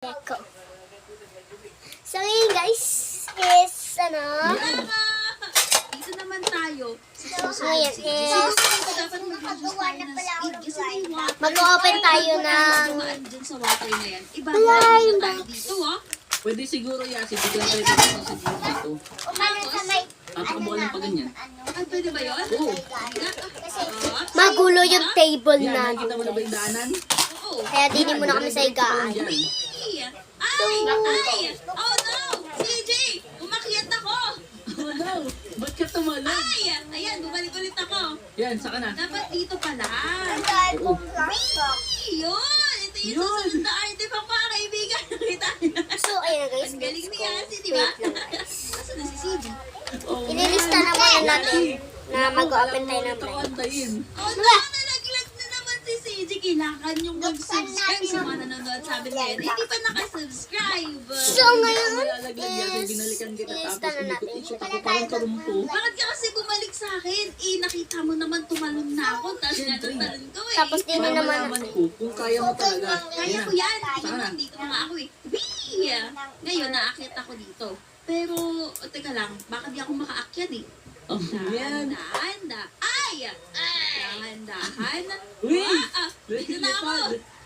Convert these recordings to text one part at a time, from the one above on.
Eko. So ngayon guys, is Dito naman tayo. ngayon is Dapat mag-adjust tayo ng speed kasi may water. mag-open tayo ng Dumaan dyan sa water na yan. Iba-iba tayo dito, oh. Pwede siguro Yasi, bigla tayo dito sa dito. Tatakabuan lang pa ganyan. Ay, pwede ba yun? Oo. magulo yung table Yan, na. nakikita mo na ba yung daanan? Oo. Kaya dinin muna kami sa higaan. Yan. Ay! Oh no! CJ! Umakyat ako! Oh no! Ba't ka tumalon? Ay! Ayan, bumalik ulit ako. Yan, saka na. Dapat dito pala. Oo. Yun! Ito yung Yun. susunod na artifact mga kaibigan. Nakita niyo? So ayun guys, Ang galing let's ni go. Yasi, di ba? Wait lang guys. Nasaan na si CJ? Oh, Ililista na muna natin na mag-open tayo ng blind. Antayin. Oh no! Nalaglag na naman si CJ. Kailangan yung mag-subscribe sa mga nanonood sa amin ngayon. Hindi pa nakasubscribe. So ngayon Malalaglag Yasi, is binalikan kita ililista tapos na natin. umikot-ikot ako parang karumpo. Bakit ka kasi bumalik sa akin? Eh, nakita mo naman tumalon na ako. Tapos Siyempre. natatalon ko eh. Tapos din Para naman malaman ko kung kaya mo talaga. Kaya Yan ko na. yan. Saka Tingnan na. mo, dito nga ako eh. Wee! Ngayon, naakit ako dito. Pero, teka lang, baka di ako makaakyat eh. Oh, yan. Dahan-dahan. Ay! Dahan-dahan. Uy! Dito na ako.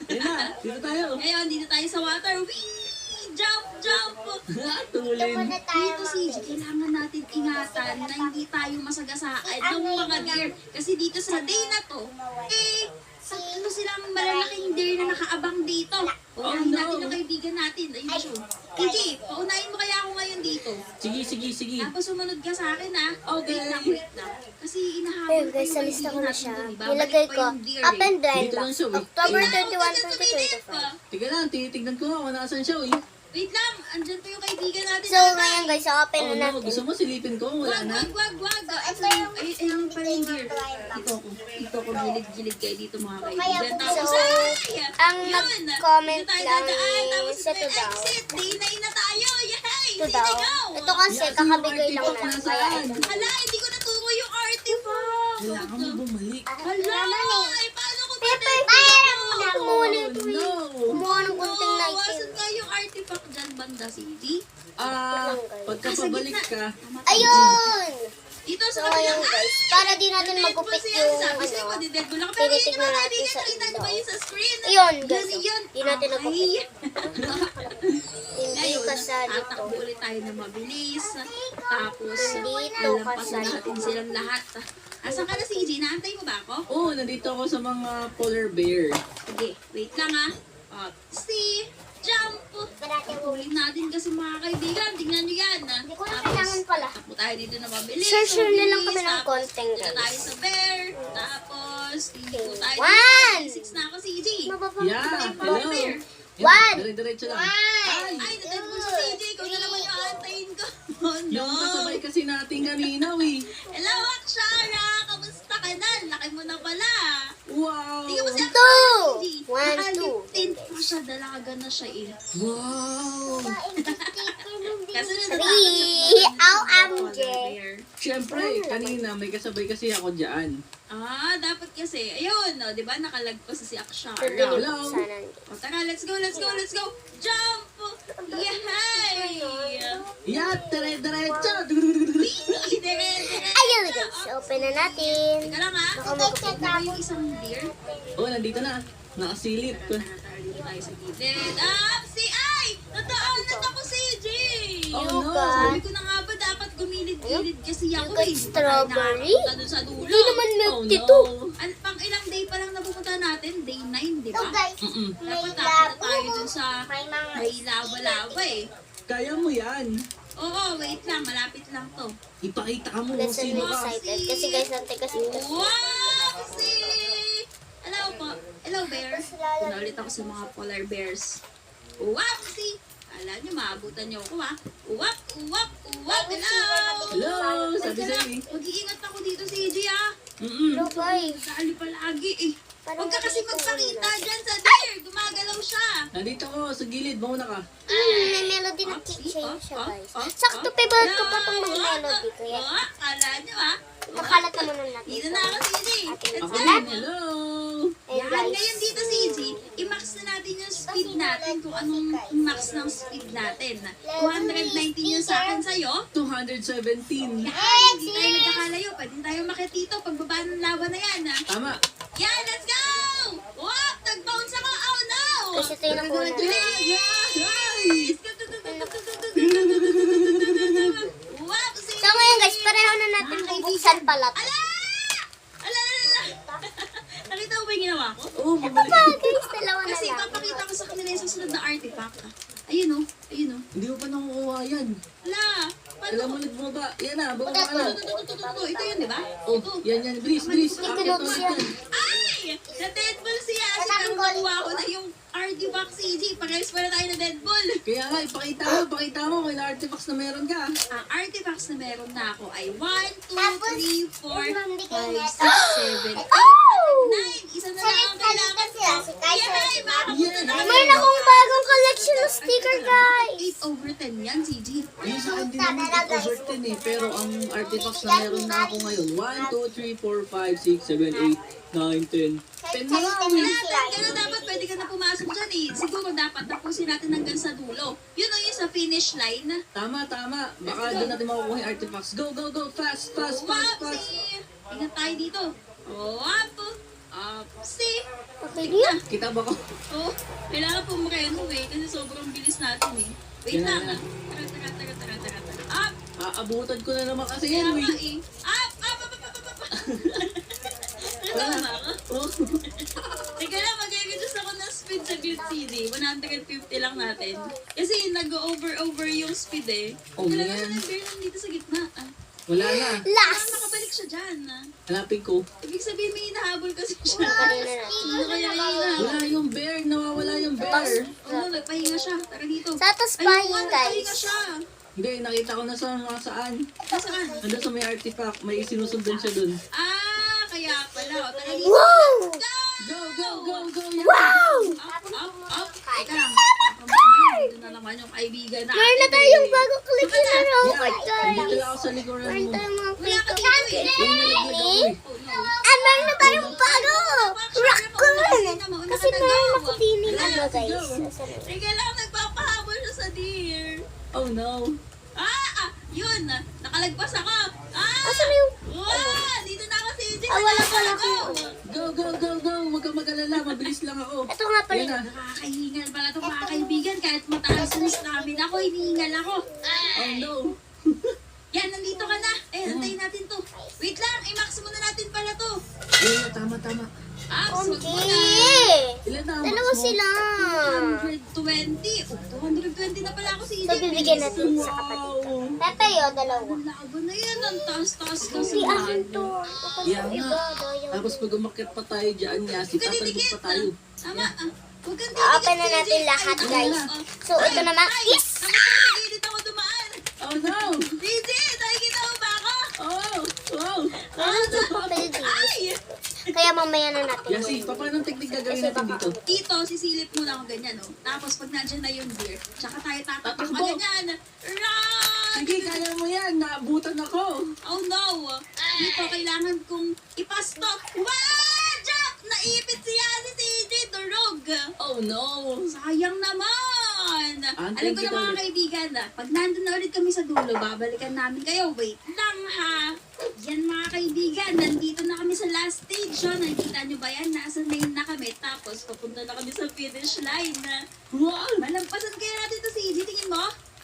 Yan na, dito tayo. Ngayon, dito tayo sa water. Wee! Jump, jump! Tulin. Dito si kailangan natin ingatan na hindi tayo masagasaan ng mga deer. Kasi dito sa day na to, ano silang malalaking deer na nakaabang dito. Unahin natin ang kaibigan natin. Ayun siya. KJ, paunahin mo kaya ako ngayon dito. Sige. Tapos sumunod ka sa akin ha. Okay. Wait lang. Kasi inahabol Ayun guys, sa lista ko na siya. Nilagay Nilagay ko, up and blind Dito lock. lang siya, eh. October eh. 21, 2025. Tiga lang, tinitignan ko nga kung nasaan siya, eh. Wait lang, andyan pa yung kaibigan natin. So Tatay. ngayon guys, open Oh na no, gusto natin. mo silipin ko? Wala na. Wag. Ayun pala yung deer. Dito ako gilid-gilid kayo dito mga kaibigan. Tapos, So, ang Yun! nag-comment Dito tayo lang dadaan, tapos is ito daw. exit. Day na tayo. Yay! Ito daw. Ito kasi kakabigay lang Artifact na. Kaya nasaan? ito. Hala, hindi ko naturo yung artifact. Kailangan mo bumalik. Hala, ay paano ko ba Pepper, kumuha na ito eh. No! Kumuha ng kunting Oh, light wasan eh. nga yung artifact dyan, banda CG? Pagka pabalik ka, Ayun! Dito So sa ngayon kabilang guys, para di natin magupit yung Sabi sa'yo, ano. madidead ko lang. Pero yun tinitignan naman, natin kaibigan, sa nakita niyo ba ilaw. yun sa screen? Ayun guys, Yun. di natin nagupit. Hindi Ngayon, kasali to. tatakbo ulit tayo na mabilis. Tapos, Dito lalampasan kasali natin silang lahat. Asan ka na, CJ? Naantay mo ba ako? oh, nandito ako sa mga polar bear. Sige, wait lang ah. See, jump! Patuloy natin kasi mga kaibigan. Tingnan nyo yan. Hindi ko na kailangan pala. Takbo tayo dito na mabilis. Share na lang kami ng Tapos, konting dito tayo guys. sa bear. Tapos, dito tayo. One! 6 na ako, CJ. Yeah, hello. Bear. One. Dire-diretso lang. Ay, natag mo si CJ. Ikaw na naman yung aantayin ko. Oh, no. Yung kasabay kasi natin kanina, eh. Hello, Akshara! Kamusta ka na? Laki mo na pala. Wow! Tingnan mo si Two. CJ. One, two. Nakaliptin pa siya. Dalaga na siya eh. Wow! Kasi Three. OMG. Siyempre, kanina may kasabay kasi ako dyan. Dapat kasi. Ayun, no, di ba? Nakalagpas si Akshara. Continue. Hello. Sana. O, tara, let's go. Jump! Yay! Yeah, dire-diretso! Dire. Ayun guys, open na natin. Teka lang ha. Baka magupit. Ito ba yung isang deer? Oh, nandito na. Nakasilip. Dito tayo sa gilid. Si Ay! Nataanan ako si AJ! Oh, You no. guys. Sabi ko na nga ba dapat gumilid-gilid kasi ako You got eh. strawberry? Punta dun sa dulo. Hindi naman milk Oh, dito. no. Pang ilang day pa lang napupunta natin? Day 9, di ba? Mm-mm. Dapat nakita tayo dun sa may lava-lava eh. Kaya mo yan. Oo, wait lang. Malapit lang to. Ipakita ka mo kung Guys, I'm sino ka. excited. Kasi guys, nante kasi ito. Wow! Hello po. Hello, bear. Punta ulit ako sa mga polar bears. Wapsi! Alam niyo, maabutan niyo ako ha. Uwap! Hello! Hello! Sabi sa'yo eh. Mag-iingat ako dito sa AJ ha. Mm-mm. Hello guys. Dali palagi eh. Parang Huwag ka kasi nandito magpakita muna. dyan sa deer. Gumagalaw siya. Nandito ako sa gilid. Mauna ka. May melody na change siya guys. Sakto favorite ko pa itong mga melody. Kaya Kala niyo ha. makalat naman natin. Dito na ako sa AJ. Let's Ako go. din. Hello! Yan, ngayon dito, CG, i-max na natin yung speed natin kung anong max ng speed natin. 219 yung sa akin sa'yo. 217. Yan, hindi tayo nagkakalayo. Pwede tayo makit dito pagbaba ng lawa na yan. Tama. Yan, let's go! Whoop! Nag-bounce ako! Oh no! Kasi tayo na po. Nice! Whoop! So ngayon guys, pareho na natin bubuksan pala. Ala! Ala! Nakita mo ba yung ginawa ko? Oo, mabalik. Guys, dalawa na Kasi lang. papakita ko sa kanila yung susunod na artifact. Ayun o, ayun o. Hindi mo pa nakukuha yan. Ala! Paano? Alam mo, bumaba. Yan na, bumaba ka na. Ito yun, di ba? Oh, yan, yan. Bilis, bilis. Hindi Akit ko ulit siya. yan. Ay! Na Deadpool siya! Pero nakuha ko na yung artifact CG. Parehas pala tayo na Deadpool. Kaya nga, ipakita mo kung ilang artifacts na meron ka. Ang artifacts na meron na ako ay 1, 2, Tapos, 3, 4, 5, 6, 7, 8, Oh! 9. Isa na lang ang kailangan ko. Yay! Makapunta na kami. Mayroon akong bagong collection of sticker guys. 8 over 10 yan, CG. Yung sa akin din naman 8 over 10 eh. Pero ang artifacts na meron na ako ngayon, 1, 2, 3, 4, 5, 6, 7, 8, 9, 10. 10 na lang. Pero dapat pwede ka na pumasok dyan eh. Siguro dapat tapusin natin hanggang sa dulo. Yun o yung sa finish line. Tama, tama. Baka doon natin makukuha yung artifacts. Go, go, go. Fast, fast, fast, fast. Wapsi! Ingat tayo dito. Wap! Upsi! Okay, yun. Kita ba ko? Oh, kailangan pumareno eh. Kasi sobrang bilis natin eh. Wait Yan, lang yan. ah. Tara. Up! Aabutan ko na naman kasi Kaya yan, nga eh. eh. Up! Nakatawa ba ako? Oh. Teka lang, mag-reduce ako ng speed sa Grid CD. 150 lang natin. Kasi nag-over yung speed eh. Oh, Kailangan man. na ng bear nandito sa gitna. Ah. Wala na. Last. Nakabalik siya dyan. Ah. Hanapin ko. Ibig sabihin may hinahabol kasi siya. Kanina na. Ano kaya yun? Wala yung bear. Nawawala yung bear. Oo, nagpahinga siya. Tara dito. Satisfying, Ayun, guys. nagpahinga siya. Hindi, nakita ko na sa mga saan. Nasaan? Nandun sa may artifact. May sinusundan siya dun. Ah, kaya pala. O, tara dito. Wow! Go, go, go, go. Yan. Wow! Up. Teka lang. Dito na naman yung kaibigan natin. Meron na tayong bagong collection na Yeah, robot guys. nandito lang ako sa likuran Meron mo. tayong mga Wala ka picture. dito eh. Yung nalaglag ako eh. Oh, no. And meron na tayong bago! Raccoon! Kasi meron ako dining ano guys. Teka lang, nagpapahabol siya sa deer. Oh no. Yun. Nakalagpas ako. Asan na yung... Wow! Dito na ako, CJ. wala pala ako. Go, go, go, go. Huwag kang mag-alala. Mabilis lang ako. Ito nga pala. Yan na. Nakakahingal pala itong mga kaibigan. Kahit mataas yung stamina ako, hinihingal ako. Oh no. Yan, nandito ka na. Antayin natin to. Wait lang, i-max muna natin pala to. Yeah, tama, tama. Wag Konti! muna. Ilan na ang Dalawa max mo? sila. 120. 220 na pala ako si So, bibigyan natin sa Wow. kapatid. Pepe yun, dalawa. Ang laban na yan. Ang taas-taas kasi. Hindi, akin to. Yan Iba, nga. daw Tapos pag umakyat pa tayo dyan, Yasi, Huwag ka tatalbog didikit. pa tayo. Tama. Huwag kang Open na CJ. natin lahat, Ay, guys. naku. So, ito naman is... Ako sa gilid ako dumaan. Oh no. CJ, nakikita mo ba ako? Oh, wow. Meron sa papel dito. Ay! Kaya mamaya na natin. Yasi, paano technique gagawin natin dito? Dito, sisilip muna ako ganyan, oh. Tapos pag nandiyan na yung deer, tsaka tayo tatakbo Tatakbo. ka ganyan. Run! Sige, kaya mo yan. Naabutan ako. Oh no! Dito, kailangan kong ipastok. Wow! Jack! Naipit siya si CJ, durog. Oh no. Sayang naman! Alam ko Thank you, na mga ulit. kaibigan, pag nandun na ulit kami sa dulo, babalikan namin kayo. Wait lang ha! Yan mga kaibigan, nandito na kami sa last stage. Oh. Nakikita nyo ba yan? Nasa lane na kami. Tapos papunta na kami sa finish line. Wow. Malampasan kaya natin to si EJ, tingin mo?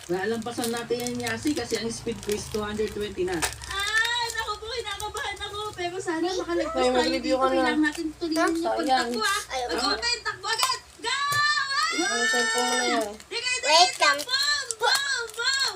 Nalampasan natin yan, Yasi, kasi ang speed ko is 220 na. Naku po, kinakabahan ako. Pero sana makalagpas Ay, tayo mag-review dito. ka na. Kailangan natin tuloyin yung Sayang. pagtakbo ha. Ay, Pag-open, takbo agad! Go! Ano sa po mo na yun? Wait Wait lang. Boom! Boom! Boom!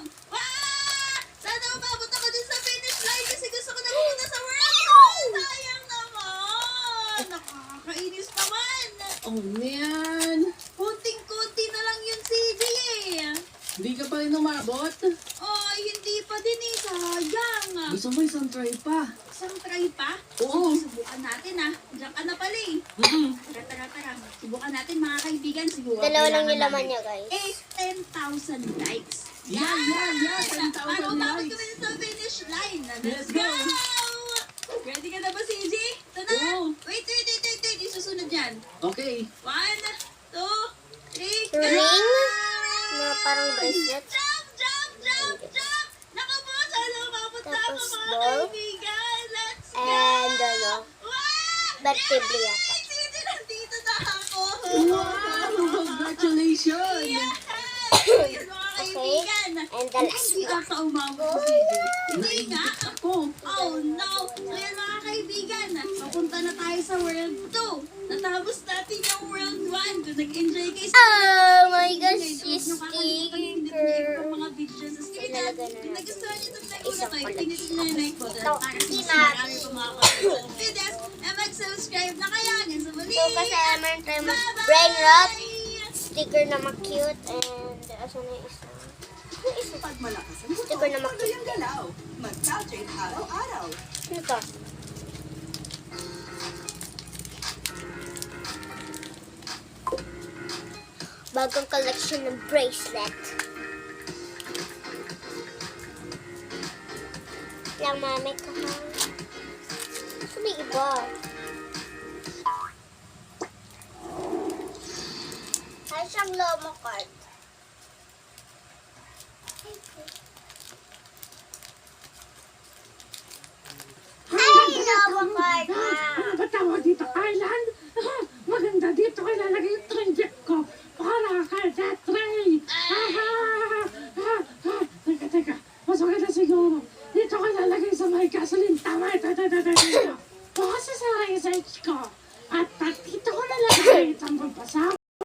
Sana umabot ako din sa finish line kasi gusto ko na pumunta sa world! Sayang naman! Nakakainis naman! Oh man. Kunting-kunti na lang yun, CJ eh. Hindi ka pa rin umabot. Ay, hindi pa din eh. Sayang. Gusto mo isang try pa. Isang try pa? Oo. Sige, subukan natin ah. Diyan ka na pala eh. Tara. Subukan natin mga kaibigan. Siguro. Dalawa lang yung kailangan laman namin. niya, guys. 10,000 likes. Yan. 10,000 Para umabot likes. kami sa finish line. Let's Let's go! go! Ready ka na ba, CJ? Ito na. Oo. Wait. yung susunod yan. Okay. 1, 2, 3, Ring na parang bracelet. Jump, jump, jump, jump! Naku po, sana umabot na ako Tapos mga ball. kaibigan. Let's go! And ano, Wow! vertebrae yata. Sisi, nandito na ako! Wow! Congratulations! Yes! Yun, mga kaibigan. And the last Hindi one. ata umabot si Sisi. Hindi nga ako. Oh no! So yan mga kaibigan, papunta na tayo sa World 2. Natapos natin yung World 1. Kung nag-enjoy kayo sa Oh my gosh, Huwag she's niyo kakalimutan yung sticker. mga videos sa screen na. Ilalagay na Kung nagustuhan niyo itong like Isang na to, pala. pindutin niyo yung like button. Ito, Para mas Tina. marami pa mga kapatid videos. And mag-subscribe na kaya. Hanggang sa muli. So, kasi meron tayong Bye-bye! brain rot, sticker na ma-cute, and asan na yung isa? Yung isa. Pag malakas ang Sticker na motor, ma-cute. ang galaw. Mag-caltrate araw-araw. Ano to? Bagong collection ng bracelet. Lang mami ko ha. Kasi may iba. Ay, siyang Lomo card. Ay, Lomo card na. Ano ba tawag dito? Island? Ah, maganda dito ko ilalagay yung train jet ko para kay that train. Teka. Mas maganda siguro. Dito ko ilalagay sa may gasoline. Tama. Ito.